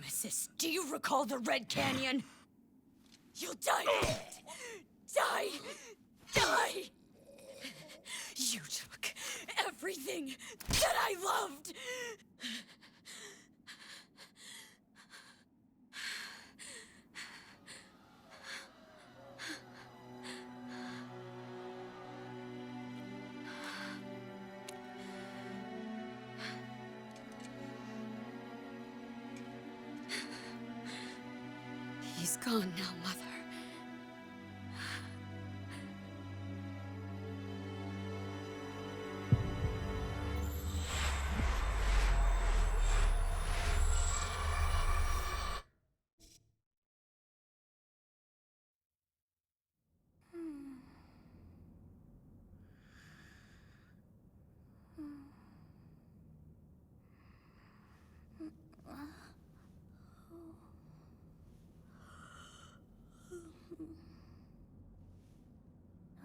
Nemesis, do you recall the Red Canyon? You'll die in it! Die! Die! You took everything that I loved! He's gone now, Mother.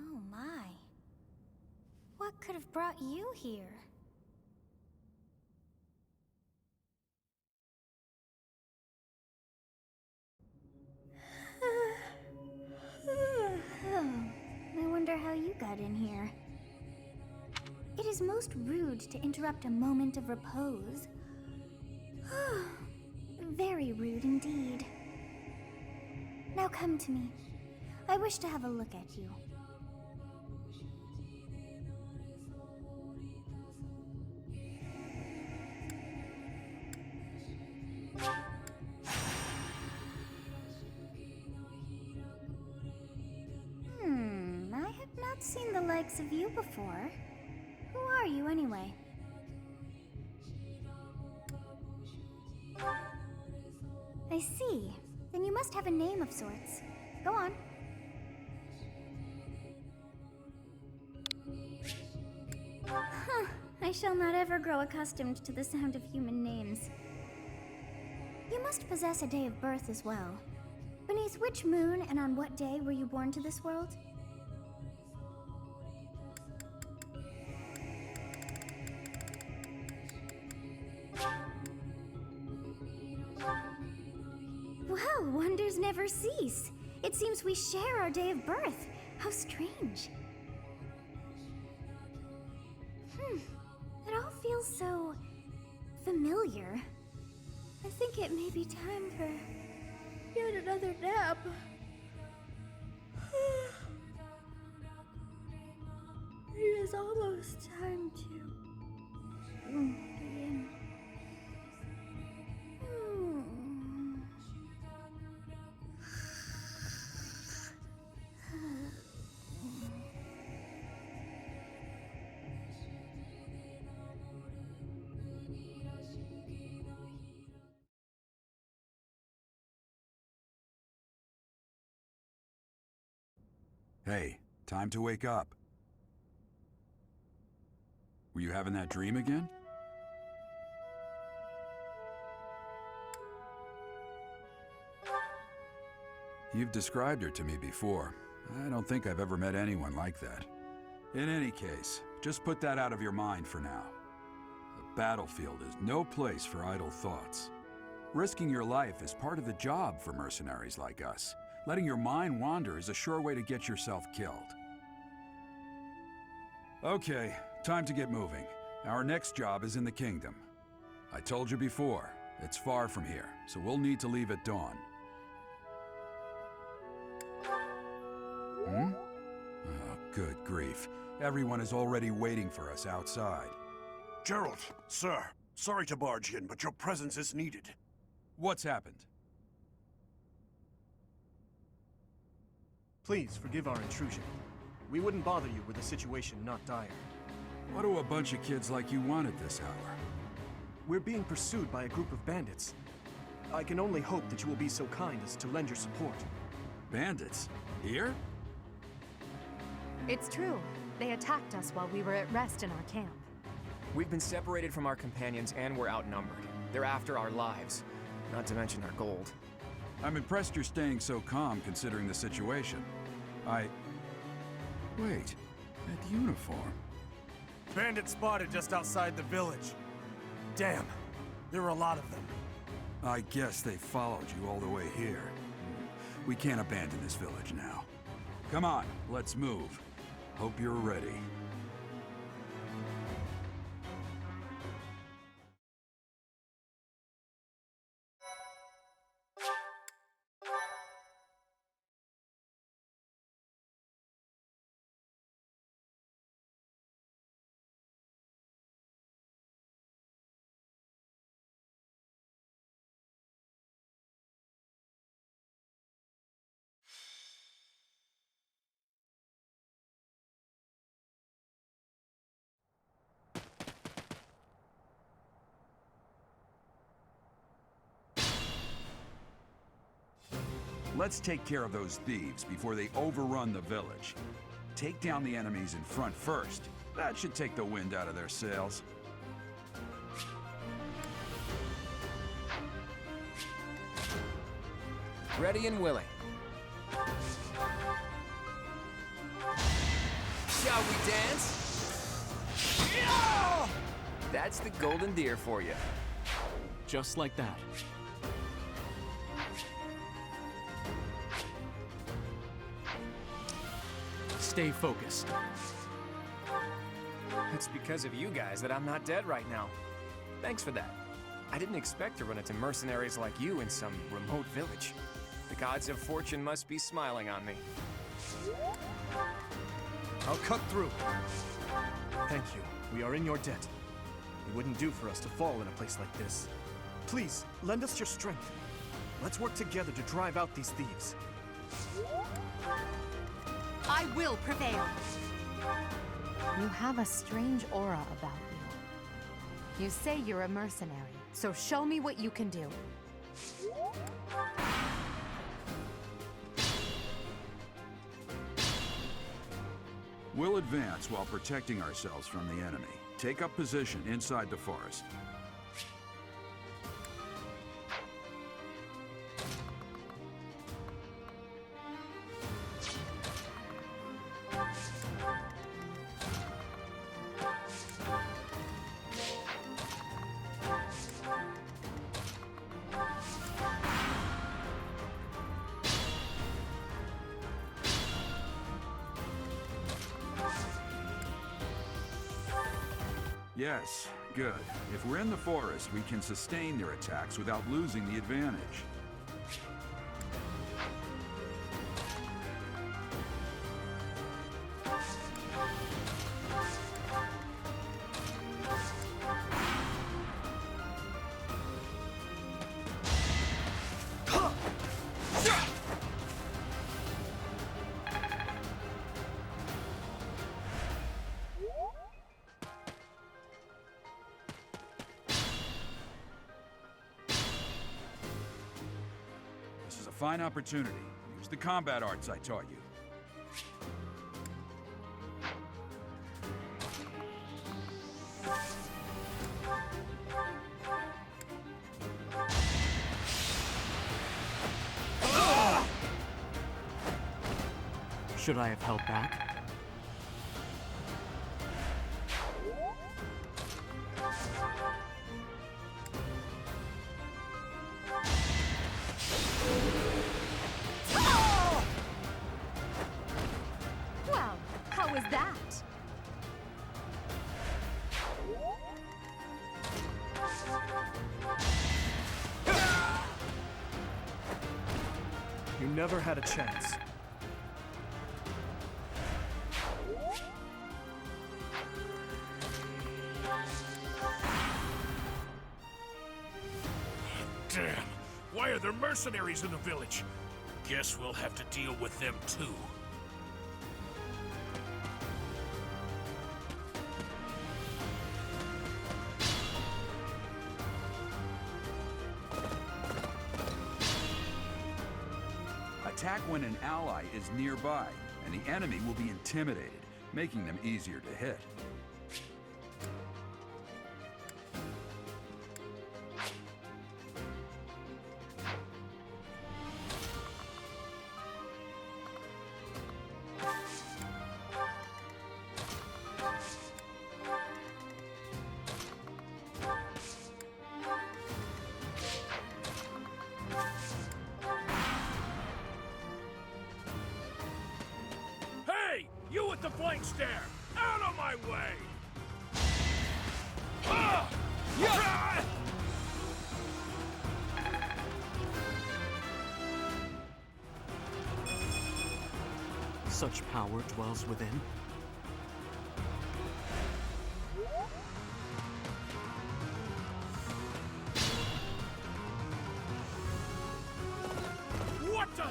Oh my. What could have brought you here? I wonder how you got in here. It is most rude to interrupt a moment of repose. Very rude indeed. Now come to me. I wish to have a look at you. I have not seen the likes of you before. Who are you anyway? I see. Then you must have a name of sorts. Go on. Huh. I shall not ever grow accustomed to the sound of human names. You must possess a day of birth as well. Beneath which moon and on what day were you born to this world? Well, wonders never cease. It seems we share our day of birth. How strange. It all feels so familiar. I think it may be time for yet another nap. It is almost time to begin. Hey, time to wake up. Were you having that dream again? You've described her to me before. I don't think I've ever met anyone like that. In any case, just put that out of your mind for now. The battlefield is no place for idle thoughts. Risking your life is part of the job for mercenaries like us. Letting your mind wander is a sure way to get yourself killed. Okay, time to get moving. Our next job is in the kingdom. I told you before, it's far from here, so we'll need to leave at dawn. Oh, good grief. Everyone is already waiting for us outside. Gerald, sir, sorry to barge in, but your presence is needed. What's happened? Please forgive our intrusion. We wouldn't bother you were the situation not dire. What do a bunch of kids like you want at this hour? We're being pursued by a group of bandits. I can only hope that you will be so kind as to lend your support. Bandits? Here? It's true. They attacked us while we were at rest in our camp. We've been separated from our companions and we're outnumbered. They're after our lives, not to mention our gold. I'm impressed you're staying so calm considering the situation. Wait, that uniform. Bandits spotted just outside the village. Damn, there are a lot of them. I guess they followed you all the way here. We can't abandon this village now. Come on, let's move. Hope you're ready. Let's take care of those thieves before they overrun the village. Take down the enemies in front first. That should take the wind out of their sails. Ready and willing. Shall we dance? Yeah! That's the golden deer for you. Just like that. Stay focused. It's because of you guys that I'm not dead right now. Thanks for that. I didn't expect to run into mercenaries like you in some remote village. The gods of fortune must be smiling on me. I'll cut through. Thank you. We are in your debt. It wouldn't do for us to fall in a place like this. Please, lend us your strength. Let's work together to drive out these thieves. I will prevail. You have a strange aura about you. You say you're a mercenary, so show me what you can do. We'll advance while protecting ourselves from the enemy. Take up position inside the forest. Yes, good. If we're in the forest, we can sustain their attacks without losing the advantage. Fine opportunity. Use the combat arts I taught you. Should I have held back? Well, how was that? You never had a chance. Damn! Why are there mercenaries in the village? Guess we'll have to deal with them too. Attack when an ally is nearby, and the enemy will be intimidated, making them easier to hit. with the flank stare! Out of my way! Ah! Ah! Such power dwells within. What the?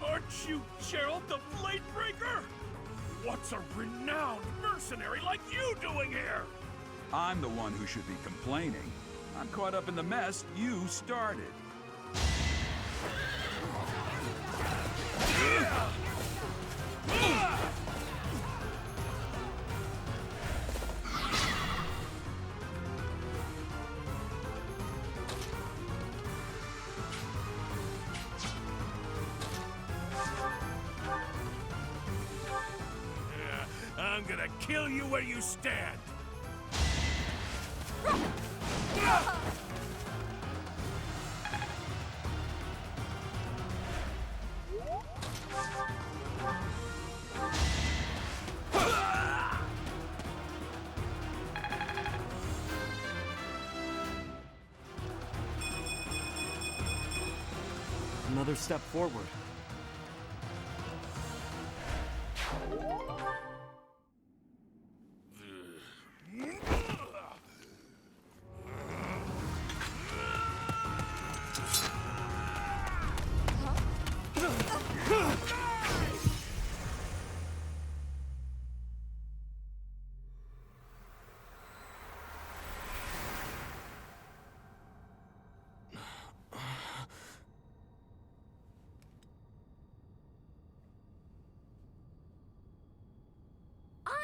Aren't you Gerald the Bladebreaker? What's a renowned mercenary like you doing here? I'm the one who should be complaining. I'm caught up in the mess you started. I'm gonna kill you where you stand. Another step forward.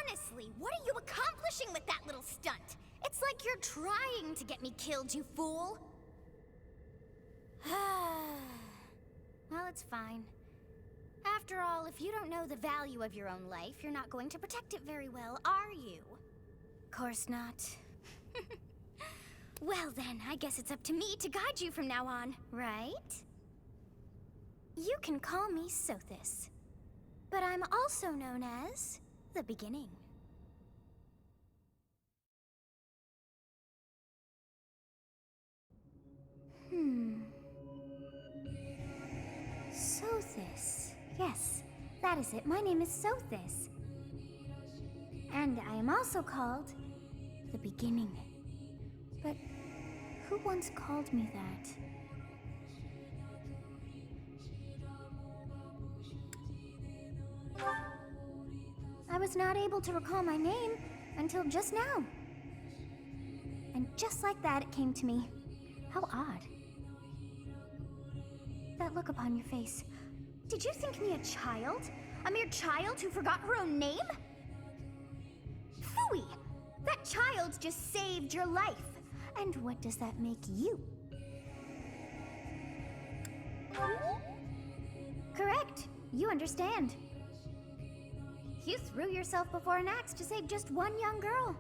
Honestly, what are you accomplishing with that little stunt? It's like you're trying to get me killed, you fool. Well, it's fine. After all, if you don't know the value of your own life, you're not going to protect it very well, are you? Course not. Well then, I guess it's up to me to guide you from now on, right? You can call me Sothis, but I'm also known as the Beginning. Sothis. Yes, that is it. My name is Sothis. And I am also called the Beginning. But who once called me that? I was not able to recall my name until just now. And just like that, it came to me. How odd. That look upon your face. Did you think me a child? A mere child who forgot her own name? Phooey! That child just saved your life. And what does that make you? Correct. You understand. You threw yourself before an axe to save just one young girl.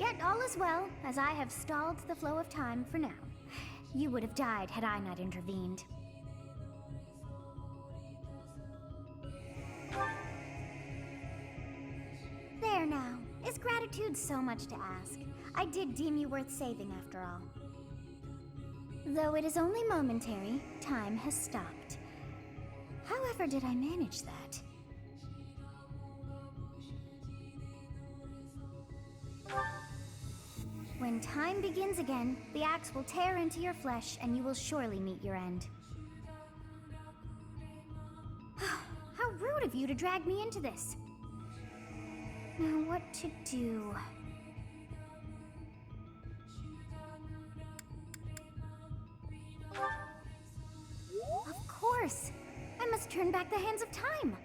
Yet all is well, as I have stalled the flow of time for now. You would have died had I not intervened. There now. Is gratitude so much to ask? I did deem you worth saving after all. Though it is only momentary, time has stopped. However did I manage that? When time begins again, the axe will tear into your flesh and you will surely meet your end. How rude of you to drag me into this. Now what to do? Of course! I must turn back the hands of time!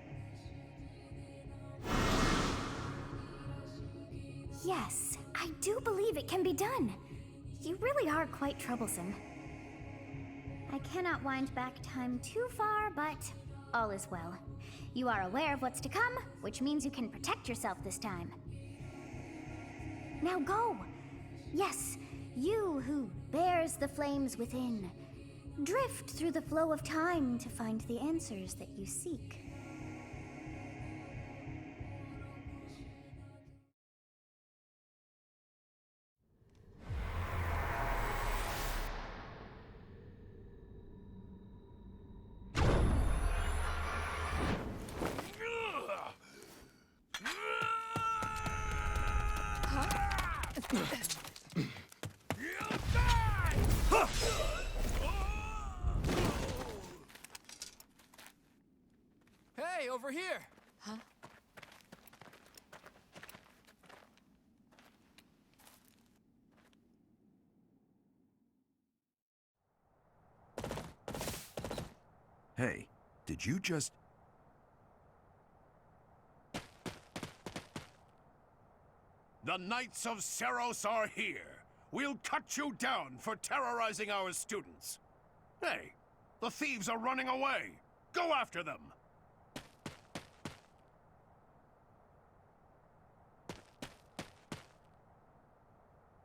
Yes, I do believe it can be done. You really are quite troublesome. I cannot wind back time too far, but all is well. You are aware of what's to come, which means you can protect yourself this time. Now go! Yes, you who bears the flames within. Drift through the flow of time to find the answers that you seek. Hey, over here! Huh? Hey, did you just... The Knights of Seros are here. We'll cut you down for terrorizing our students. Hey, the thieves are running away. Go after them.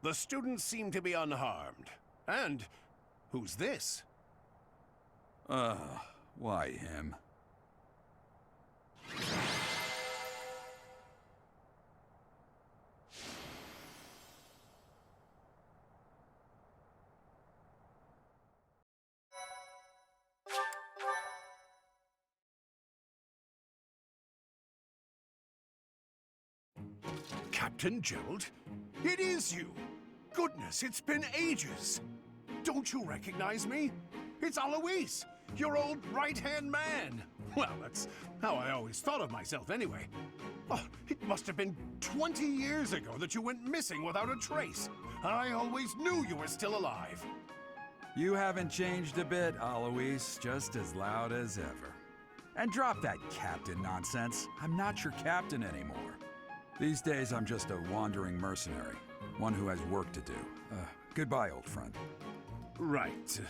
The students seem to be unharmed. And who's this? Why him? Captain Gerald? It is you! Goodness, it's been ages! Don't you recognize me? It's Alois, your old right-hand man! Well, that's how I always thought of myself anyway. Oh, it must have been 20 years ago that you went missing without a trace. I always knew you were still alive. You haven't changed a bit, Alois. Just as loud as ever. And drop that captain nonsense. I'm not your captain anymore. These days, I'm just a wandering mercenary. One who has work to do. Goodbye, old friend. Right.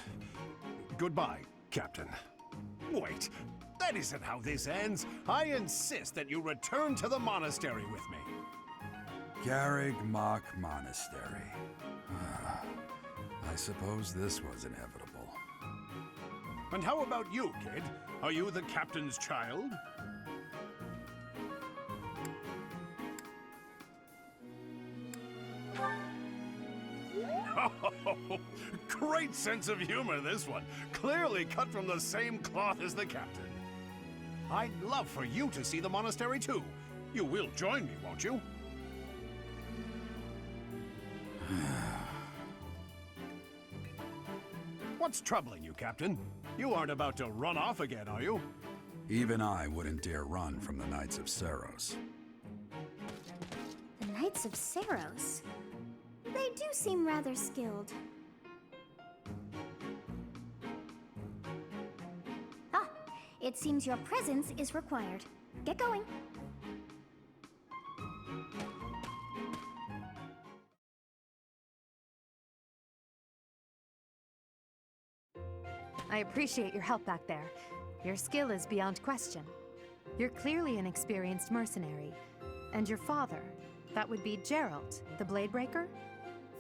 Goodbye, Captain. Wait, that isn't how this ends. I insist that you return to the monastery with me. Garrig Mach Monastery. I suppose this was inevitable. And how about you, kid? Are you the captain's child? Oh, great sense of humor, this one. Clearly cut from the same cloth as the captain. I'd love for you to see the monastery, too. You will join me, won't you? What's troubling you, Captain? You aren't about to run off again, are you? Even I wouldn't dare run from the Knights of Seros. The Knights of Seros? They do seem rather skilled. Ah, it seems your presence is required. Get going. I appreciate your help back there. Your skill is beyond question. You're clearly an experienced mercenary. And your father, that would be Gerald, the Bladebreaker?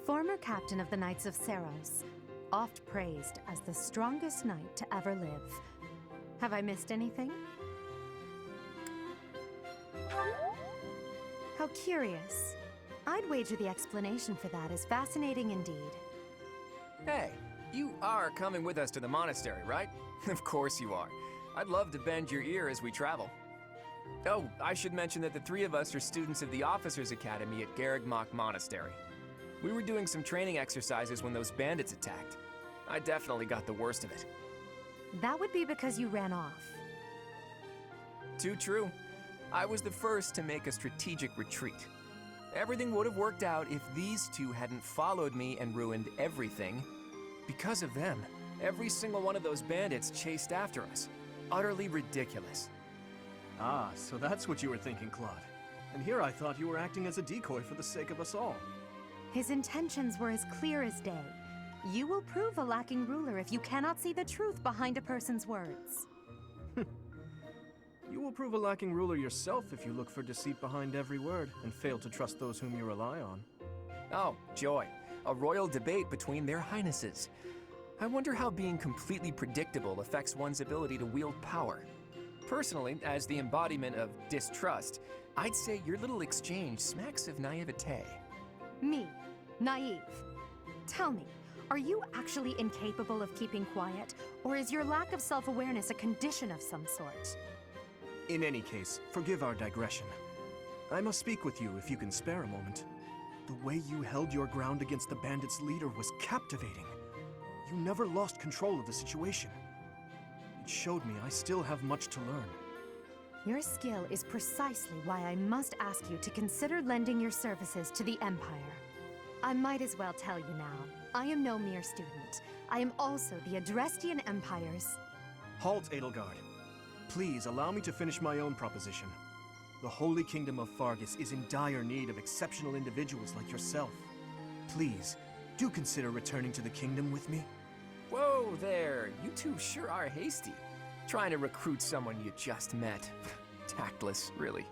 Former captain of the Knights of Seros, oft praised as the strongest knight to ever live. Have I missed anything? How curious. I'd wager the explanation for that is fascinating indeed. Hey, you are coming with us to the monastery, right? Of course you are. I'd love to bend your ear as we travel. Oh, I should mention that the three of us are students of the Officers' Academy at Garrig Mach Monastery. We were doing some training exercises when those bandits attacked. I definitely got the worst of it. That would be because you ran off. Too true. I was the first to make a strategic retreat. Everything would have worked out if these two hadn't followed me and ruined everything. Because of them, every single one of those bandits chased after us. Utterly ridiculous. Ah, so that's what you were thinking, Claude. And here I thought you were acting as a decoy for the sake of us all. His intentions were as clear as day. You will prove a lacking ruler if you cannot see the truth behind a person's words. You will prove a lacking ruler yourself if you look for deceit behind every word and fail to trust those whom you rely on. Oh, joy. A royal debate between their highnesses. I wonder how being completely predictable affects one's ability to wield power. Personally, as the embodiment of distrust, I'd say your little exchange smacks of naivete. Me, naive. Tell me, are you actually incapable of keeping quiet, or is your lack of self-awareness a condition of some sort? In any case, forgive our digression. I must speak with you if you can spare a moment. The way you held your ground against the bandits' leader was captivating. You never lost control of the situation. It showed me I still have much to learn. Your skill is precisely why I must ask you to consider lending your services to the Empire. I might as well tell you now, I am no mere student. I am also the Adrestian Empire's... Halt, Edelgard. Please allow me to finish my own proposition. The Holy Kingdom of Fargus is in dire need of exceptional individuals like yourself. Please, do consider returning to the kingdom with me. Whoa there, you two sure are hasty. Trying to recruit someone you just met. Tactless, really.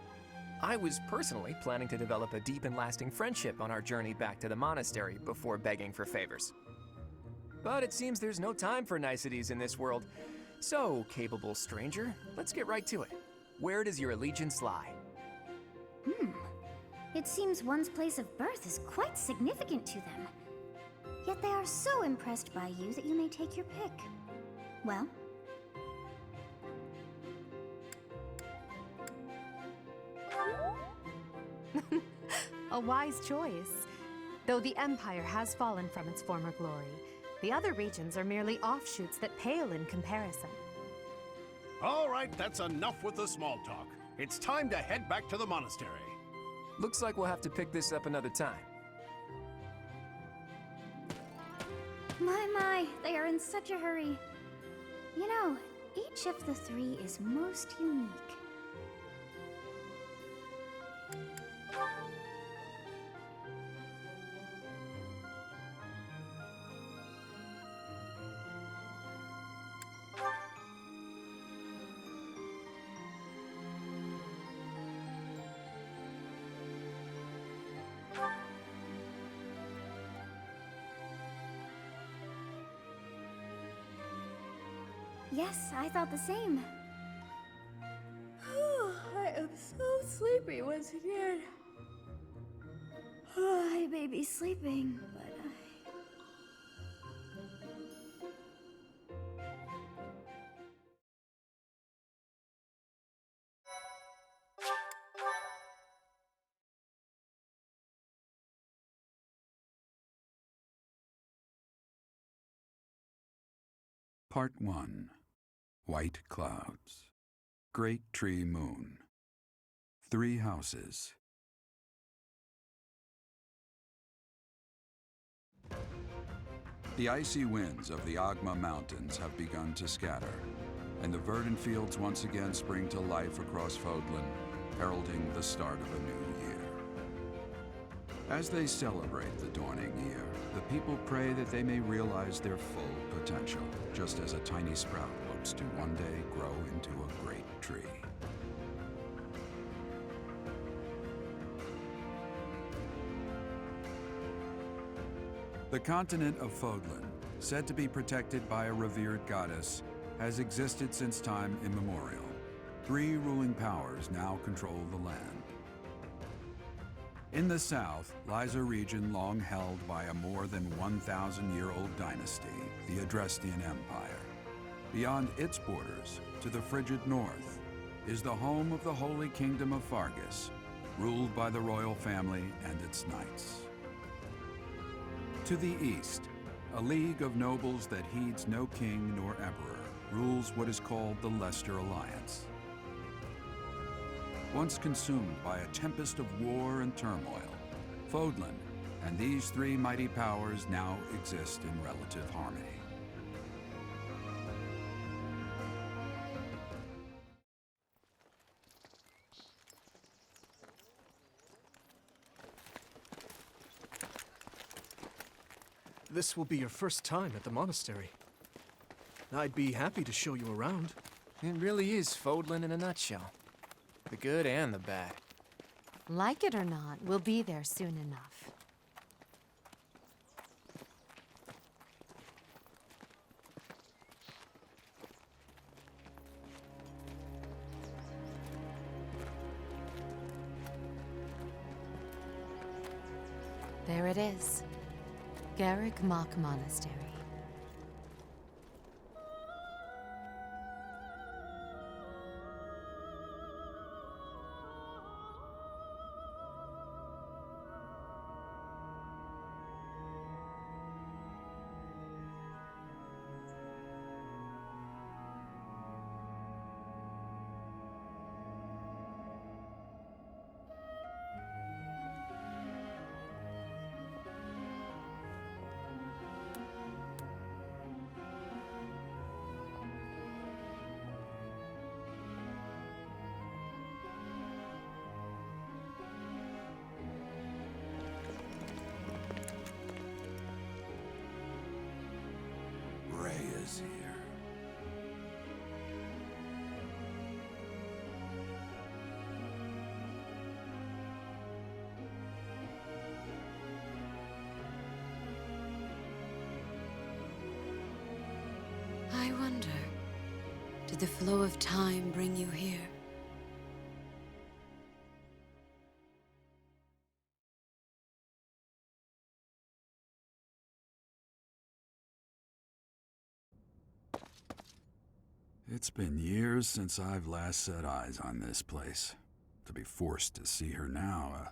I was personally planning to develop a deep and lasting friendship on our journey back to the monastery before begging for favors. But it seems there's no time for niceties in this world. So, capable stranger, let's get right to it. Where does your allegiance lie? It seems one's place of birth is quite significant to them. Yet they are so impressed by you that you may take your pick. Well, A wise choice. Though the Empire has fallen from its former glory, the other regions are merely offshoots that pale in comparison. All right, that's enough with the small talk. It's time to head back to the monastery. Looks like we'll have to pick this up another time. my, they are in such a hurry. You know, each of the three is most unique. Yes, I thought the same. I am so sleepy once again. I may be sleeping, but Part 1. White Clouds. Great Tree Moon. 3 houses. The icy winds of the Agma Mountains have begun to scatter, and the verdant fields once again spring to life across Fodlan, heralding the start of a new year. As they celebrate the dawning year, the people pray that they may realize their full potential, just as a tiny sprout hopes to one day grow into a great tree. The continent of Fodlan, said to be protected by a revered goddess, has existed since time immemorial. 3 ruling powers now control the land. In the south lies a region long held by a more than 1,000-year-old dynasty, the Adrestian Empire. Beyond its borders, to the frigid north, is the home of the Holy Kingdom of Fargus, ruled by the royal family and its knights. To the east, a league of nobles that heeds no king nor emperor rules what is called the Leicester Alliance. Once consumed by a tempest of war and turmoil, Fodlan and these 3 mighty powers now exist in relative harmony. This will be your first time at the monastery. I'd be happy to show you around. It really is Fodlan in a nutshell. The good and the bad. Like it or not, we'll be there soon enough. There it is. Garrick Mach Monastery. is here. I wonder, did the flow of time bring you here? It's been years since I've last set eyes on this place. To be forced to see her now,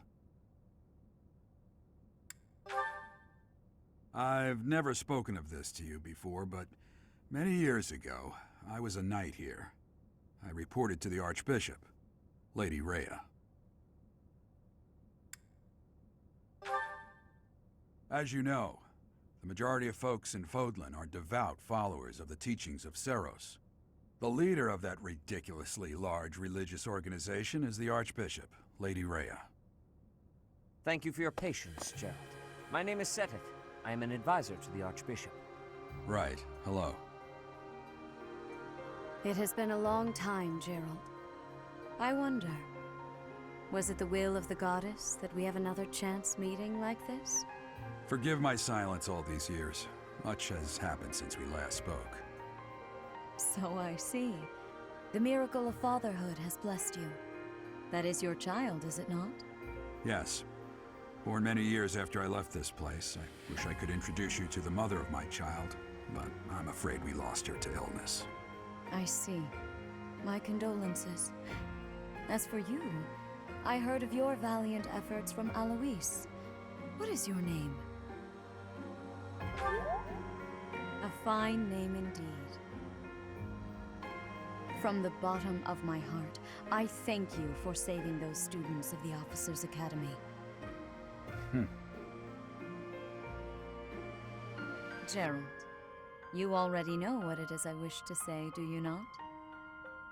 I've never spoken of this to you before, but many years ago, I was a knight here. I reported to the Archbishop, Lady Rhea. As you know, the majority of folks in Fodlan are devout followers of the teachings of Seros. The leader of that ridiculously large religious organization is the Archbishop, Lady Rhea. Thank you for your patience, Gerald. My name is Seteth. I am an advisor to the Archbishop. Right. Hello. It has been a long time, Gerald. I wonder, was it the will of the goddess that we have another chance meeting like this? Forgive my silence all these years. Much has happened since we last spoke. So I see. The miracle of fatherhood has blessed you. That is your child, is it not? Yes. Born many years after I left this place, I wish I could introduce you to the mother of my child, but I'm afraid we lost her to illness. I see. My condolences. As for you, I heard of your valiant efforts from Alois. What is your name? A fine name indeed. From the bottom of my heart, I thank you for saving those students of the Officers' Academy. Gerald, you already know what it is I wish to say, do you not?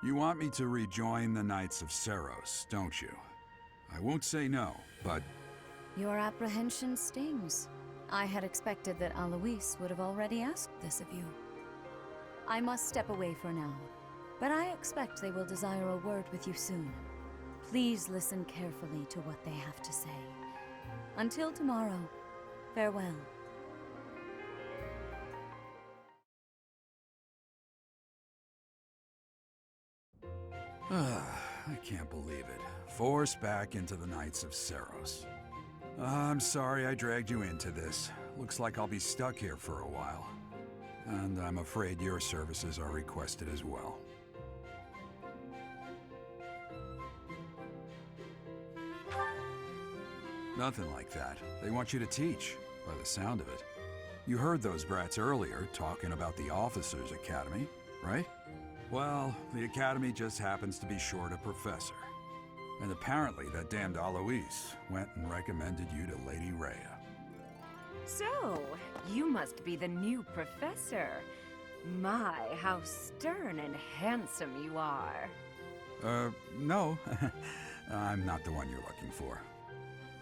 You want me to rejoin the Knights of Seros, don't you? I won't say no, but... Your apprehension stings. I had expected that Alois would have already asked this of you. I must step away for now, but I expect they will desire a word with you soon. Please listen carefully to what they have to say. Until tomorrow, farewell. I can't believe it. Forced back into the Knights of Seros. I'm sorry I dragged you into this. Looks like I'll be stuck here for a while. And I'm afraid your services are requested as well. Nothing like that. They want you to teach, by the sound of it. You heard those brats earlier talking about the Officers' Academy, right? Well, the Academy just happens to be short a professor. And apparently that damned Alois went and recommended you to Lady Rhea. So, you must be the new professor. My, how stern and handsome you are. No. I'm not the one you're looking for.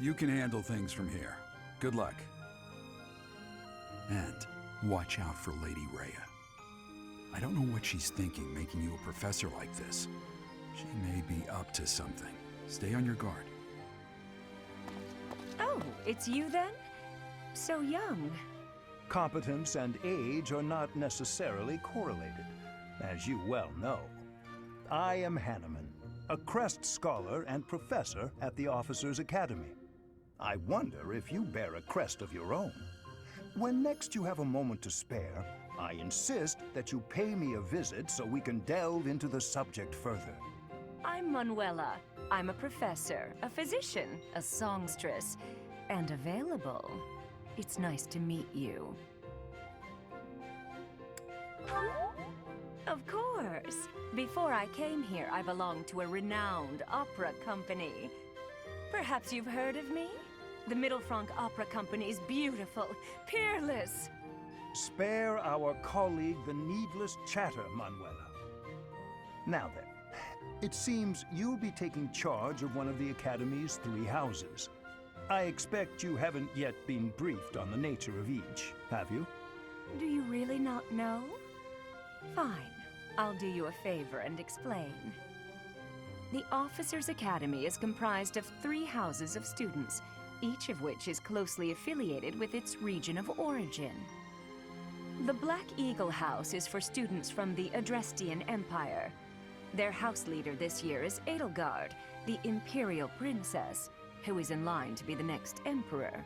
You can handle things from here. Good luck. And watch out for Lady Rhea. I don't know what she's thinking making you a professor like this. She may be up to something. Stay on your guard. Oh, it's you then? So young. Competence and age are not necessarily correlated, as you well know. I am Hanneman, a Crest Scholar and Professor at the Officers' Academy. I wonder if you bear a crest of your own. When next you have a moment to spare, I insist that you pay me a visit so we can delve into the subject further. I'm Manuela. I'm a professor, a physician, a songstress, and available. It's nice to meet you. Of course. Before I came here, I belonged to a renowned opera company. Perhaps you've heard of me? The Middlefranc Opera Company is beautiful, peerless. Spare our colleague the needless chatter, Manuela. Now then, it seems you'll be taking charge of one of the Academy's 3 houses. I expect you haven't yet been briefed on the nature of each, have you? Do you really not know? Fine. I'll do you a favor and explain. The Officers' Academy is comprised of 3 houses of students, each of which is closely affiliated with its region of origin. The Black Eagle House is for students from the Adrestian Empire. Their house leader this year is Edelgard, the Imperial Princess, who is in line to be the next Emperor.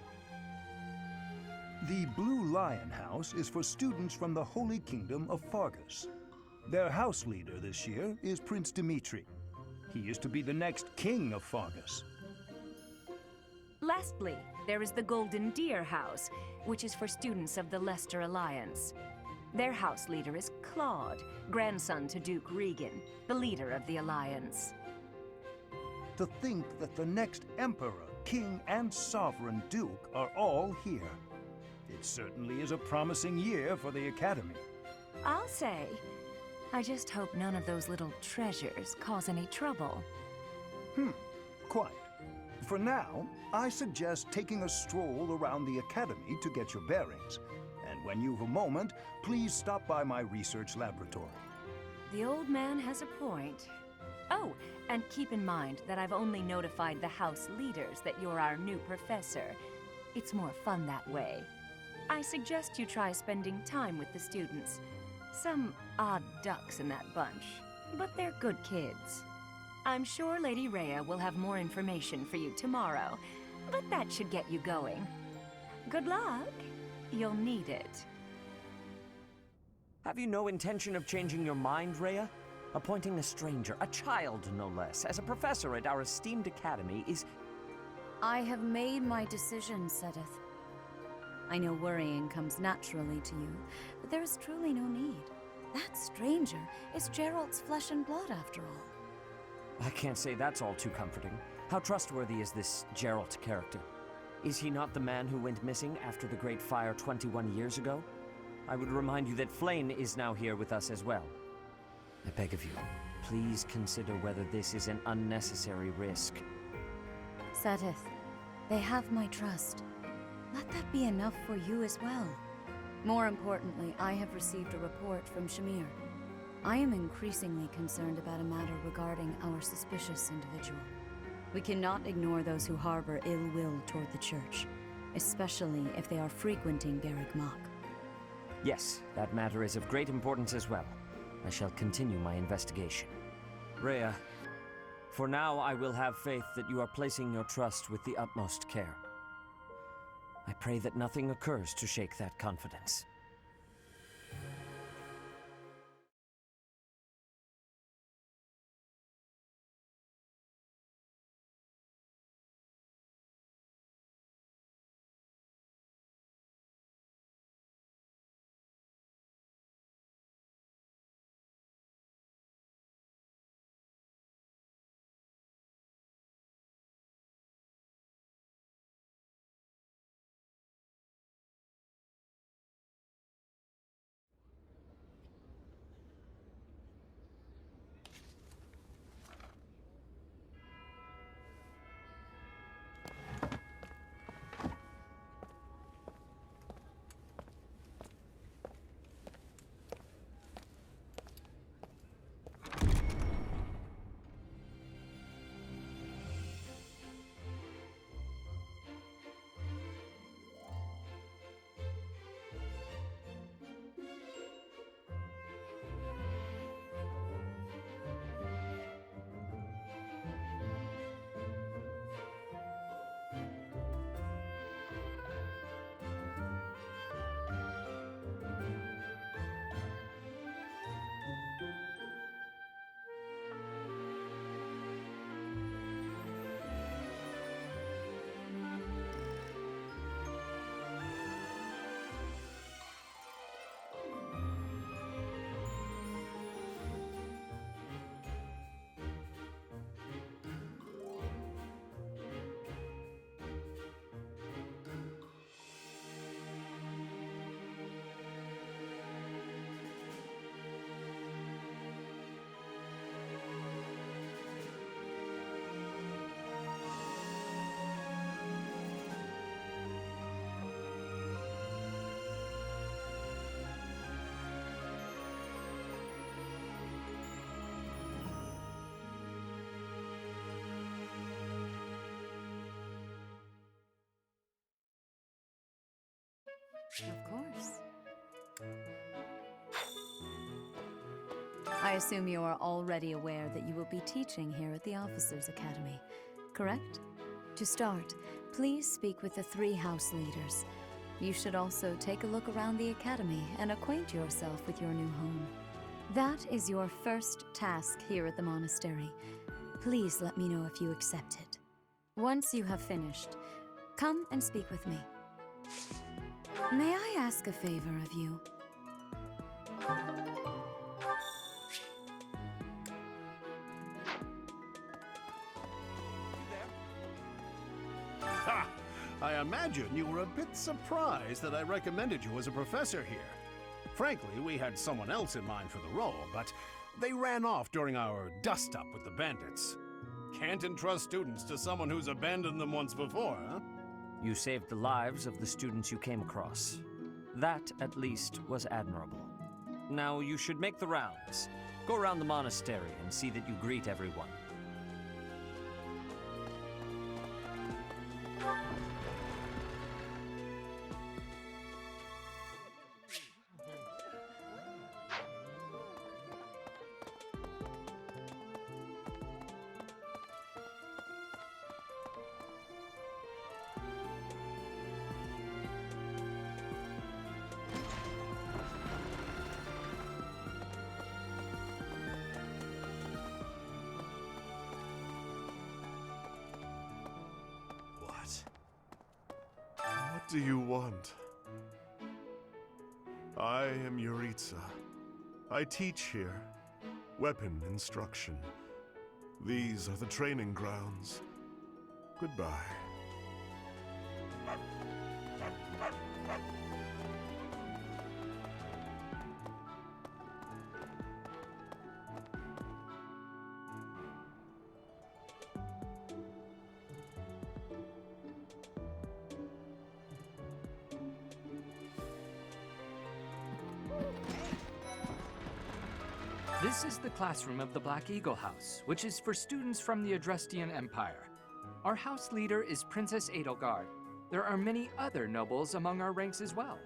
The Blue Lion House is for students from the Holy Kingdom of Fargus. Their house leader this year is Prince Dimitri. He is to be the next king of Fargus. Lastly, there is the Golden Deer House, which is for students of the Leicester Alliance. Their house leader is Claude, grandson to Duke Regan, the leader of the Alliance. To think that the next emperor, king, and sovereign duke are all here. It certainly is a promising year for the Academy. I'll say. I just hope none of those little treasures cause any trouble. Quite. For now, I suggest taking a stroll around the Academy to get your bearings. And when you've a moment, please stop by my research laboratory. The old man has a point. Oh, and keep in mind that I've only notified the house leaders that you're our new professor. It's more fun that way. I suggest you try spending time with the students. Some odd ducks in that bunch, but they're good kids. I'm sure Lady Rhea will have more information for you tomorrow, but that should get you going. Good luck. You'll need it. Have you no intention of changing your mind, Rhea? Appointing a stranger, a child no less, as a professor at our esteemed academy is... I have made my decision, Sedith. I know worrying comes naturally to you, but there is truly no need. That stranger is Gerald's flesh and blood, after all. I can't say that's all too comforting. How trustworthy is this Gerald character? Is he not the man who went missing after the Great Fire 21 years ago? I would remind you that Flayn is now here with us as well. I beg of you, please consider whether this is an unnecessary risk. Sedith, they have my trust. Let that be enough for you as well. More importantly, I have received a report from Shamir. I am increasingly concerned about a matter regarding our suspicious individual. We cannot ignore those who harbor ill will toward the Church, especially if they are frequenting Garreg Mach. Yes, that matter is of great importance as well. I shall continue my investigation. Rhea, for now I will have faith that you are placing your trust with the utmost care. I pray that nothing occurs to shake that confidence. I assume you are already aware that you will be teaching here at the Officers' Academy, correct? To start, please speak with the 3 house leaders. You should also take a look around the Academy and acquaint yourself with your new home. That is your first task here at the monastery. Please let me know if you accept it. Once you have finished, come and speak with me. May I ask a favor of you? Ha! I imagine you were a bit surprised that I recommended you as a professor here. Frankly, we had someone else in mind for the role, but they ran off during our dust-up with the bandits. Can't entrust students to someone who's abandoned them once before, huh? You saved the lives of the students you came across. That, at least, was admirable. Now you should make the rounds. Go around the monastery and see that you greet everyone. What do you want? I am Yuritsa. I teach here. Weapon instruction. These are the training grounds. Goodbye. This is the classroom of the Black Eagle House, which is for students from the Adrestian Empire. Our house leader is Princess Edelgard. There are many other nobles among our ranks as well.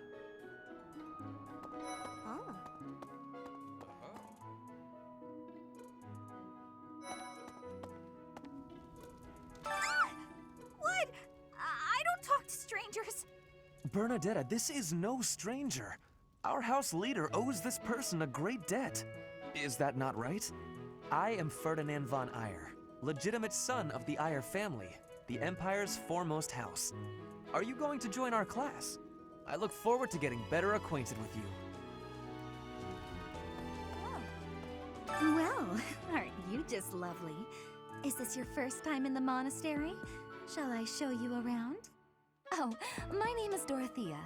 What? I don't talk to strangers. Bernadetta, this is no stranger. Our house leader owes this person a great debt. Is that not right? I am Ferdinand von Eyre, legitimate son of the Eyre family, the Empire's foremost house. Are you going to join our class? I look forward to getting better acquainted with you. Well, aren't you just lovely? Is this your first time in the monastery? Shall I show you around? Oh, my name is Dorothea.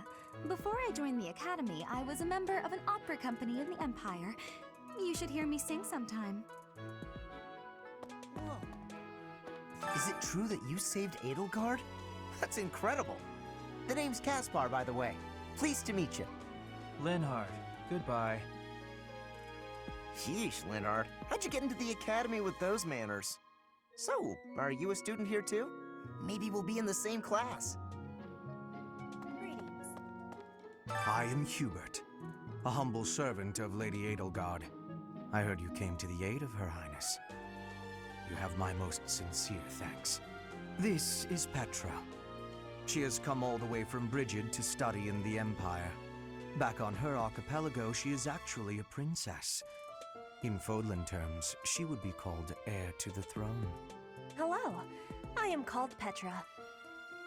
Before I joined the academy, I was a member of an opera company in the Empire. You should hear me sing sometime. Is it true that you saved Edelgard? That's incredible. The name's Caspar, by the way. Pleased to meet you. Linhard, goodbye. Sheesh, Linhard. How'd you get into the academy with those manners? So, are you a student here too? Maybe we'll be in the same class. Greetings. I am Hubert, a humble servant of Lady Edelgard. I heard you came to the aid of Her Highness. You have my most sincere thanks. This is Petra. She has come all the way from Brigid to study in the Empire. Back on her archipelago, she is actually a princess. In Fodlan terms, she would be called heir to the throne. Hello, I am called Petra.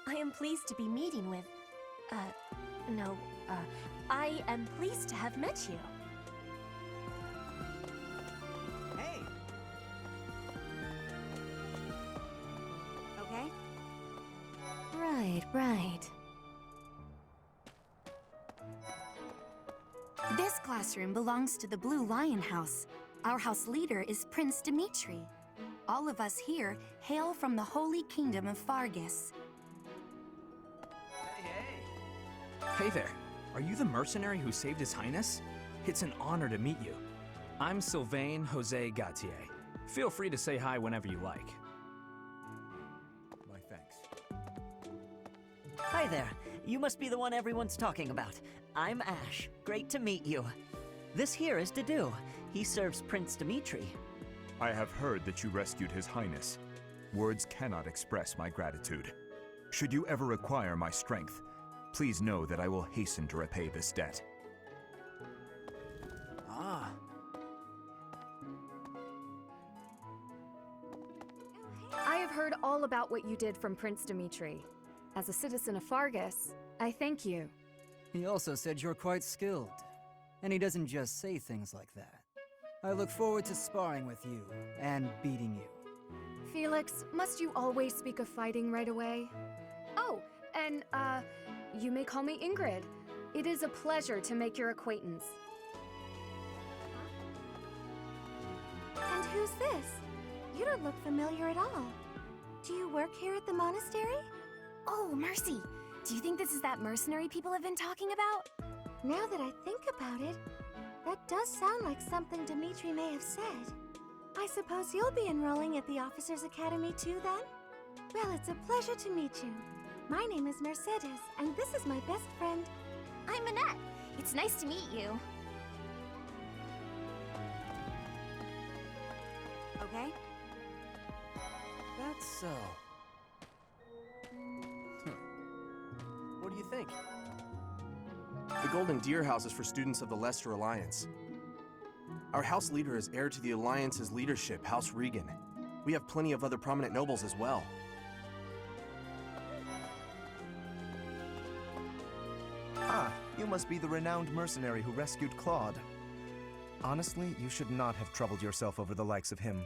I am pleased to be meeting with... I am pleased to have met you. Hey! Okay? Right. This classroom belongs to the Blue Lion House. Our house leader is Prince Dimitri. All of us here hail from the Holy Kingdom of Fargus. Hey there. Are you the mercenary who saved His Highness? It's an honor to meet you. I'm Sylvain Jose Gautier. Feel free to say hi whenever you like. My thanks. Hi there. You must be the one everyone's talking about. I'm Ash. Great to meet you. This here is Dedu. He serves Prince Dimitri. I have heard that you rescued His Highness. Words cannot express my gratitude. Should you ever require my strength, please know that I will hasten to repay this debt. Ah. I have heard all about what you did from Prince Dimitri. As a citizen of Fargus, I thank you. He also said you're quite skilled, and he doesn't just say things like that. I look forward to sparring with you and beating you. Felix, must you always speak of fighting right away? Oh, and, you may call me Ingrid. It is a pleasure to make your acquaintance. And who's this? You don't look familiar at all. Do you work here at the monastery? Oh, Mercy! Do you think this is that mercenary people have been talking about? Now that I think about it, that does sound like something Dimitri may have said. I suppose you'll be enrolling at the Officers' Academy too, then? Well, it's a pleasure to meet you. My name is Mercedes, and this is my best friend. I'm Annette. It's nice to meet you. Okay? That's so. What do you think? The Golden Deer House is for students of the Leicester Alliance. Our house leader is heir to the Alliance's leadership, House Regan. We have plenty of other prominent nobles as well. Ah, you must be the renowned mercenary who rescued Claude. Honestly, you should not have troubled yourself over the likes of him.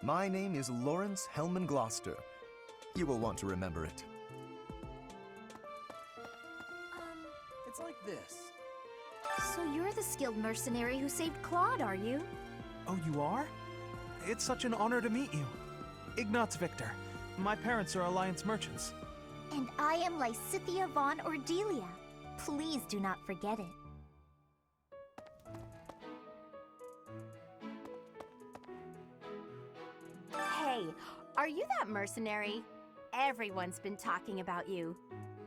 My name is Lawrence Hellman Gloucester. You will want to remember it. It's like this. So you're the skilled mercenary who saved Claude, are you? Oh, you are? It's such an honor to meet you. Ignatz Victor. My parents are Alliance merchants. And I am Lysithea von Ordelia. Please do not forget it. Hey, are you that mercenary? Everyone's been talking about you.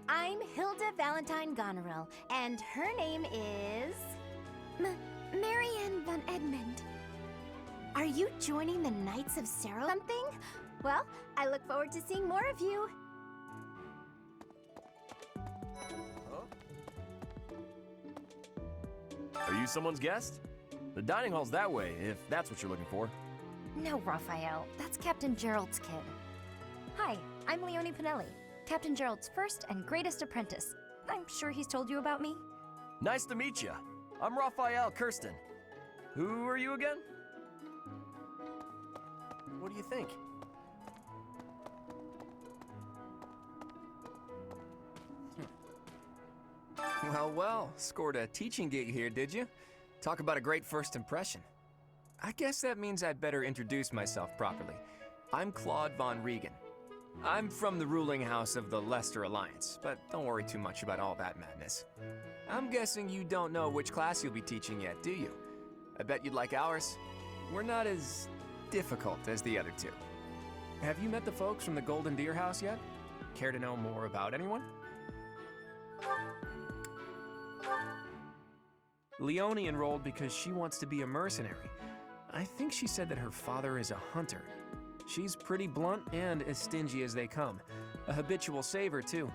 I'm Hilda Valentine Goneril, and her name is... Marianne von Edmund. Are you joining the Knights of Cero something? Well, I look forward to seeing more of you. Are you someone's guest? The dining hall's that way, if that's what you're looking for. No, Raphael. That's Captain Gerald's kid. Hi, I'm Leonie Pinelli, Captain Gerald's first and greatest apprentice. I'm sure he's told you about me. Nice to meet you. I'm Raphael Kirsten. Who are you again? What do you think? Well, scored a teaching gig here, did you? Talk about a great first impression. I guess that means I'd better introduce myself properly. I'm Claude von Regan. I'm from the ruling house of the Leicester Alliance, but don't worry too much about all that madness. I'm guessing you don't know which class you'll be teaching yet, do you? I bet you'd like ours. We're not as difficult as the other two. Have you met the folks from the Golden Deer House yet? Care to know more about anyone? Leonie enrolled because she wants to be a mercenary. I think she said that her father is a hunter. She's pretty blunt and as stingy as they come. A habitual saver, too.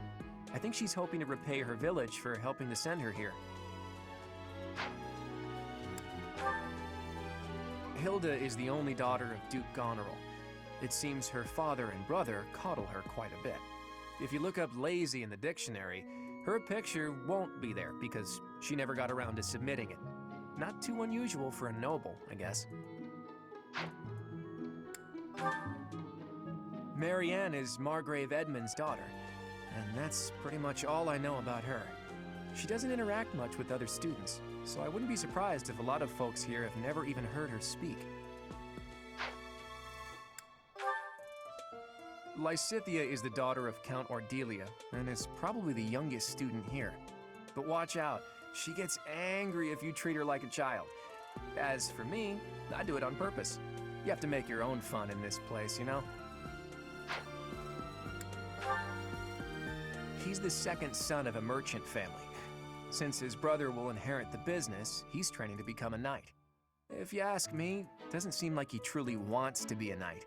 I think she's hoping to repay her village for helping to send her here. Hilda is the only daughter of Duke Goneril. It seems her father and brother coddle her quite a bit. If you look up lazy in the dictionary, her picture won't be there because she never got around to submitting it. Not too unusual for a noble, I guess. Marianne is Margrave Edmund's daughter, and that's pretty much all I know about her. She doesn't interact much with other students, so I wouldn't be surprised if a lot of folks here have never even heard her speak. Lysithea is the daughter of Count Ordelia, and is probably the youngest student here. But watch out, she gets angry if you treat her like a child. As for me, I do it on purpose. You have to make your own fun in this place, you know? He's the second son of a merchant family. Since his brother will inherit the business, he's training to become a knight. If you ask me, doesn't seem like he truly wants to be a knight.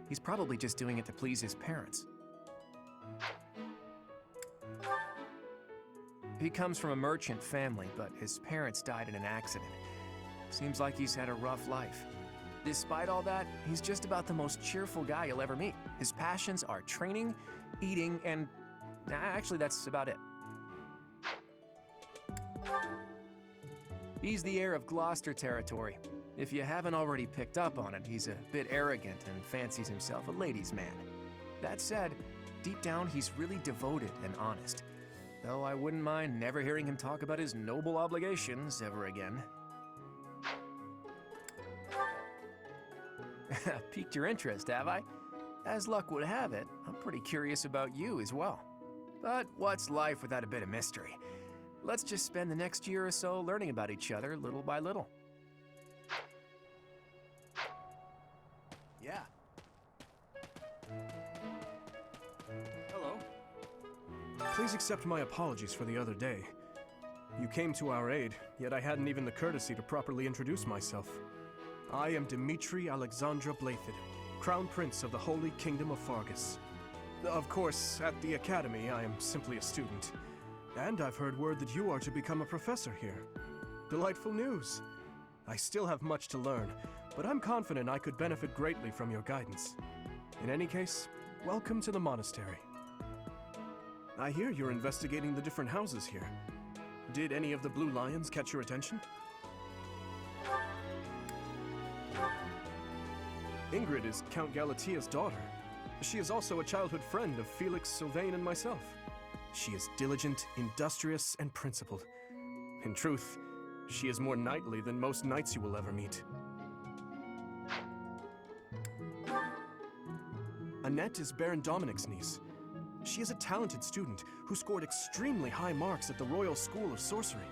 He's probably just doing it to please his parents. He comes from a merchant family, but his parents died in an accident. Seems like he's had a rough life. Despite all that, he's just about the most cheerful guy you'll ever meet. His passions are training, eating, and actually that's about it. He's the heir of Gloucester territory. If you haven't already picked up on it, he's a bit arrogant and fancies himself a ladies' man. That said, deep down he's really devoted and honest. Though I wouldn't mind never hearing him talk about his noble obligations ever again. Piqued your interest, have I? As luck would have it, I'm pretty curious about you as well. But what's life without a bit of mystery? Let's just spend the next year or so learning about each other little by little. Yeah. Hello. Please accept my apologies for the other day. You came to our aid, yet I hadn't even the courtesy to properly introduce myself. I am Dimitri Alexandra Blathid, Crown Prince of the Holy Kingdom of Fargus. Of course, at the Academy, I am simply a student. And I've heard word that you are to become a professor here. Delightful news. I still have much to learn, but I'm confident I could benefit greatly from your guidance. In any case, welcome to the monastery. I hear you're investigating the different houses here. Did any of the Blue Lions catch your attention? Ingrid is Count Galatia's daughter. She is also a childhood friend of Felix, Sylvain, and myself. She is diligent, industrious, and principled. In truth, she is more knightly than most knights you will ever meet. Annette is Baron Dominic's niece. She is a talented student who scored extremely high marks at the Royal School of Sorcery.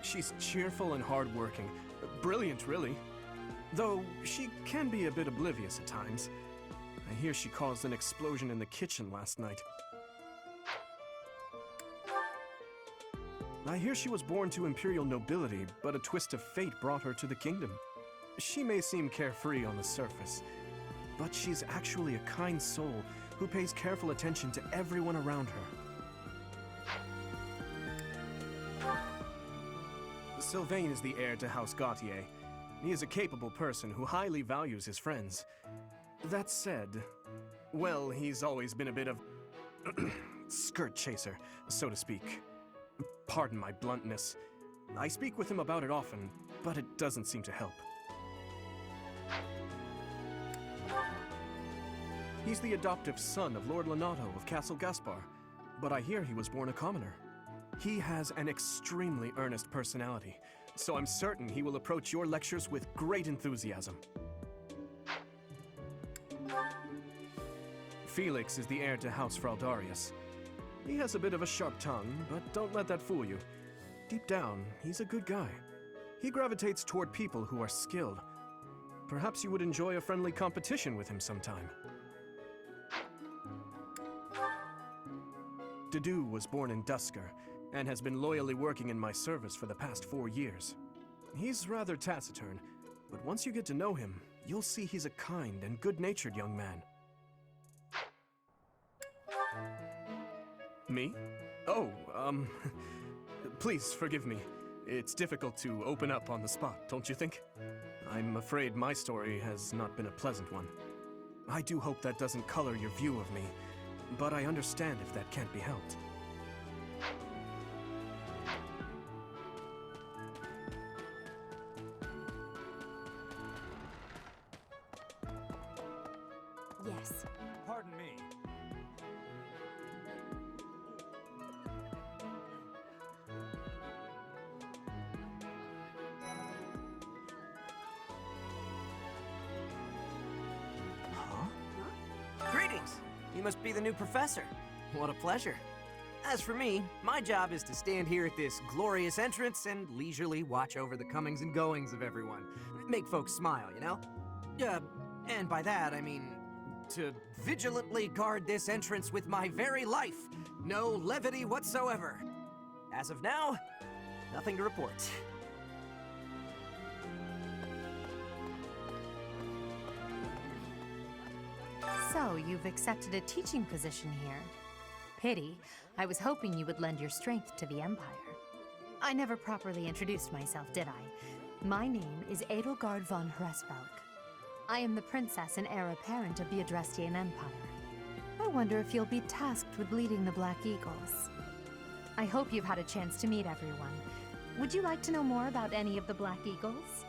She's cheerful and hardworking. Brilliant, really. Though she can be a bit oblivious at times. I hear she caused an explosion in the kitchen last night. I hear she was born to imperial nobility, but a twist of fate brought her to the kingdom. She may seem carefree on the surface, but she's actually a kind soul who pays careful attention to everyone around her. Sylvain is the heir to House Gautier. He is a capable person who highly values his friends. That said, well, he's always been a bit of skirt chaser, so to speak. Pardon my bluntness. I speak with him about it often, but it doesn't seem to help. He's the adoptive son of Lord Lenato of Castle Gaspar, but I hear he was born a commoner. He has an extremely earnest personality, so I'm certain he will approach your lectures with great enthusiasm. Felix is the heir to House Fraldarius. He has a bit of a sharp tongue, but don't let that fool you. Deep down, he's a good guy. He gravitates toward people who are skilled. Perhaps you would enjoy a friendly competition with him sometime. Dedu was born in Dusker, and has been loyally working in my service for the past 4 years. He's rather taciturn, but once you get to know him, you'll see he's a kind and good-natured young man. Me? Oh, please forgive me. It's difficult to open up on the spot, don't you think? I'm afraid my story has not been a pleasant one. I do hope that doesn't color your view of me, but I understand if that can't be helped. Yes. Pardon me. Greetings! You must be the new professor. What a pleasure. As for me, my job is to stand here at this glorious entrance and leisurely watch over the comings and goings of everyone. Make folks smile, you know? And by that, I mean to vigilantly guard this entrance with my very life. No levity whatsoever. As of now, nothing to report. So, you've accepted a teaching position here. Pity. I was hoping you would lend your strength to the Empire. I never properly introduced myself, did I? My name is Edelgard von Hresvelk. I am the princess and heir apparent of the Adrestian Empire. I wonder if you'll be tasked with leading the Black Eagles. I hope you've had a chance to meet everyone. Would you like to know more about any of the Black Eagles?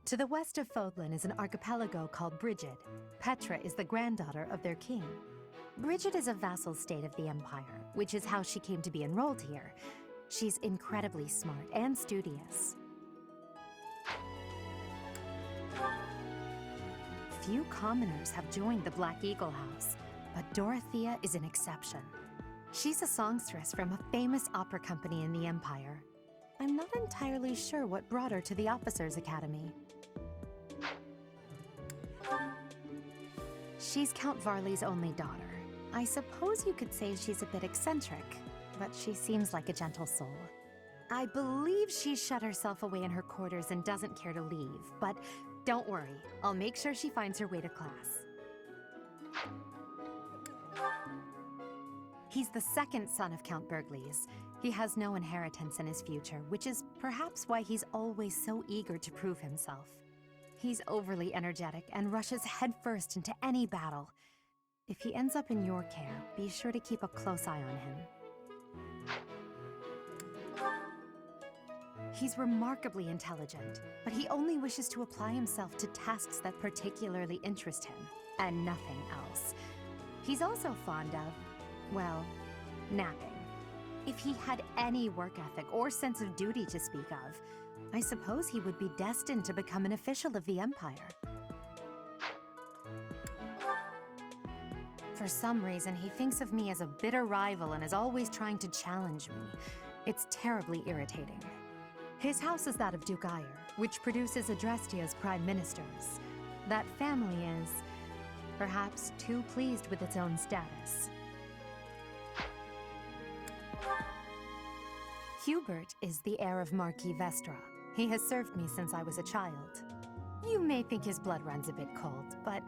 To the west of Fodlan is an archipelago called Brigid. Petra is the granddaughter of their king. Brigid is a vassal state of the Empire, which is how she came to be enrolled here. She's incredibly smart and studious. Few commoners have joined the Black Eagle House, but Dorothea is an exception. She's a songstress from a famous opera company in the Empire. I'm not entirely sure what brought her to the Officers' Academy. She's Count Varley's only daughter. I suppose you could say she's a bit eccentric, but she seems like a gentle soul. I believe she's shut herself away in her quarters and doesn't care to leave, but don't worry, I'll make sure she finds her way to class. He's the second son of Count Bergliez. He has no inheritance in his future, which is perhaps why he's always so eager to prove himself. He's overly energetic and rushes headfirst into any battle. If he ends up in your care, be sure to keep a close eye on him. He's remarkably intelligent, but he only wishes to apply himself to tasks that particularly interest him, and nothing else. He's also fond of, well, napping. If he had any work ethic or sense of duty to speak of, I suppose he would be destined to become an official of the Empire. For some reason, he thinks of me as a bitter rival and is always trying to challenge me. It's terribly irritating. His house is that of Duke Ire, which produces Adrestia's prime ministers. That family is, perhaps, too pleased with its own status. Hubert is the heir of Marquis Vestra. He has served me since I was a child. You may think his blood runs a bit cold, but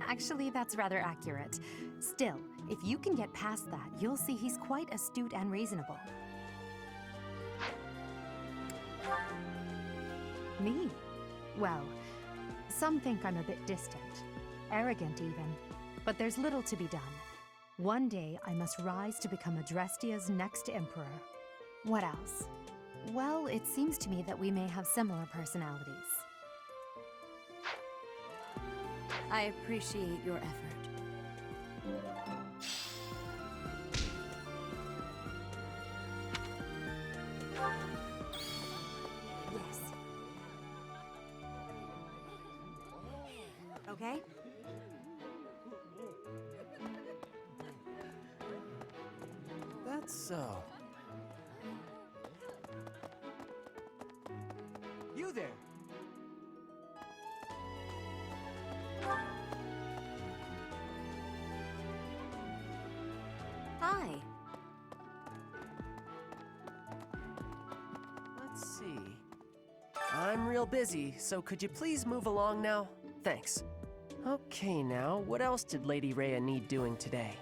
actually that's rather accurate. Still, if you can get past that, you'll see he's quite astute and reasonable. Me? Well, some think I'm a bit distant, arrogant even, but there's little to be done. One day, I must rise to become Adrestia's next emperor. What else? Well, it seems to me that we may have similar personalities. I appreciate your effort. Yes. Okay? That's so. You there! Hi. Let's see. I'm real busy, so could you please move along now? Thanks. Okay, now, what else did Lady Rhea need doing today?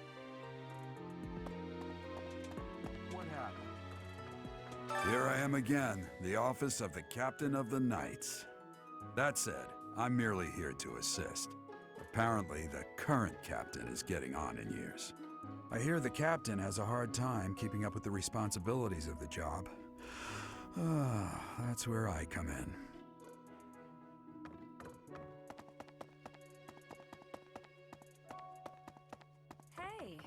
What happened? Here I am again, the office of the Captain of the Knights. That said, I'm merely here to assist. Apparently, the current captain is getting on in years. I hear the captain has a hard time keeping up with the responsibilities of the job. That's where I come in. Hey.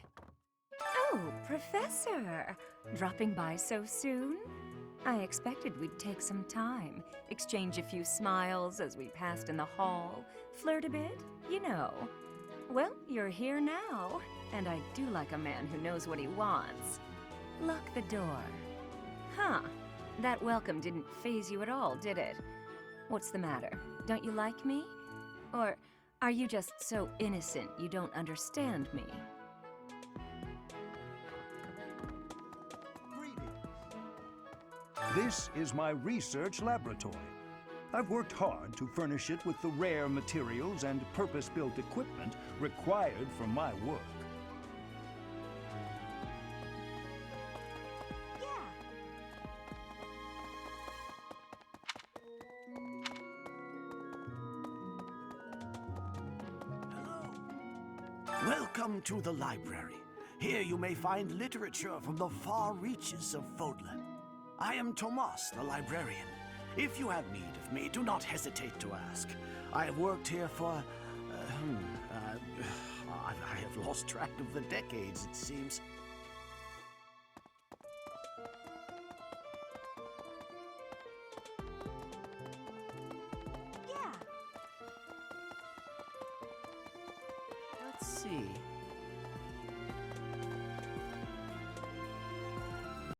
Oh, Professor! Dropping by so soon? I expected we'd take some time, exchange a few smiles as we passed in the hall, flirt a bit, you know. Well, you're here now, and I do like a man who knows what he wants. Lock the door. Huh. That welcome didn't faze you at all, did it? What's the matter? Don't you like me? Or are you just so innocent you don't understand me? This is my research laboratory. I've worked hard to furnish it with the rare materials and purpose-built equipment required for my work. Welcome to the library. Here you may find literature from the far reaches of Fodlan. I am Tomas, the librarian. If you have need of me, do not hesitate to ask. I have worked here for... I have lost track of the decades, it seems. Let's see.